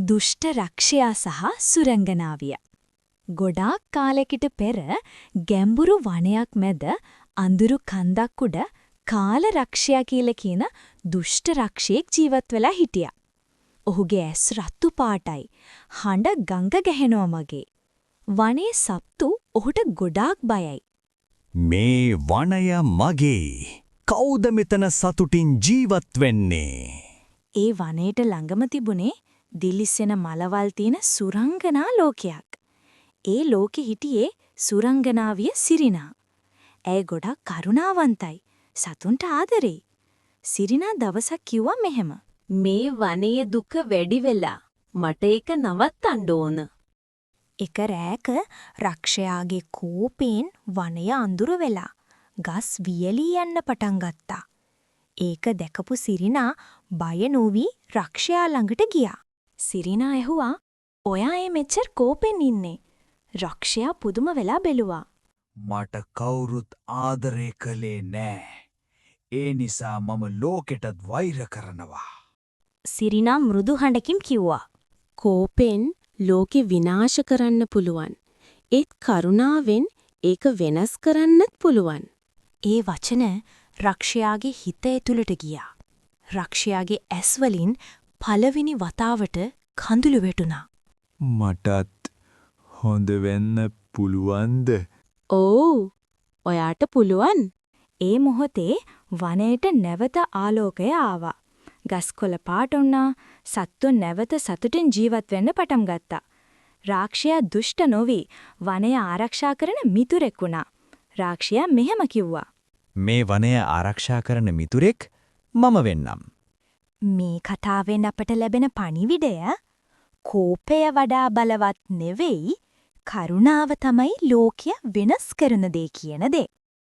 දුෂ්ට රක්ෂයා සහ සුරංගනාවිය. ගොඩාක් කාලෙකට පෙර ගැඹුරු වනයක් මැද අඳුරු කන්දක් උඩ කාල රක්ෂයා කියලා කියන දුෂ්ට රක්ෂයෙක් ජීවත් වෙලා හිටියා. ඔහුගේ ඇස් රතු පාටයි, හඬ ගංග ගැහෙනවා මගේ. වනයේ සත්තු ඔහුට ගොඩාක් බයයි. මේ වනය මගේ. කවුද මෙතන සතුටින් ජීවත් වෙන්නේ? ඒ වනයේට ළඟම තිබුණේ දිලිසෙන මලවල් තියෙන සුරංගනා ලෝකයක්. ඒ ලෝකෙ හිටියේ සුරංගනාවිය සිරිනා. ඇය ගොඩක් කරුණාවන්තයි, සතුන්ට ආදරෙයි. සිරිනා දවසක් කිව්වා මෙහෙම: මේ වනයේ දුක වැඩි වෙලා මට ඒක නවත්තන්න ඕන. එක රෑක රක්ෂයාගේ කෝපයෙන් වනය අඳුර වෙලා ගස් වියලී යන්න පටන් ගත්තා. ඒක දැකපු සිරිනා බය නොවි රක්ෂයා ළඟට ගියා. සිරිනා ඇහුවා, "ඔයා මෙච්චර කෝපෙන් ඉන්නේ?" රක්ෂයා පුදුම වෙලා බැලුවා. මට කවුරුත් ආදරය කළේ නෑ. ඒ නිසා මම ලෝකෙටත් වෛර කරනවා. සිරිනා මෘදු හඬකින් කිව්වා. කෝපෙන් ලෝකෙ විනාශ කරන්න පුළුවන්. ඒත් කරුණාවෙන් ඒක වෙනස් කරන්නත් පුළුවන්. ඒ වචන රක්ෂයාගේ හිත ඇතුළට ගියා. රක්ෂයාගේ ඇස් වලින් පළවෙනි වතාවට කඳුළු වැටුණා. මටත් හොඳ වෙන්න පුළුවන්ද? ඔව්. ඔයාට පුළුවන්. ඒ මොහොතේ වනයේට නැවත ආලෝකය ආවා. ගස්කොළ පාට වුණා. සත්තු නැවත සතුටින් ජීවත් වෙන්න පටන් ගත්තා. රාක්ෂයා දුෂ්ට නොවි වනය ආරක්ෂා කරන මිතුරෙක් වුණා. රාක්ෂයා මෙහෙම කිව්වා: මේ වනය ආරක්ෂා කරන මිතුරෙක් මම වෙන්නම්. මේ කතාවෙන් අපට ලැබෙන පණිවිඩය කෝපය වඩා බලවත් නෙවෙයි, කරුණාව තමයි ලෝකය වෙනස් කරන දේ කියන දේ.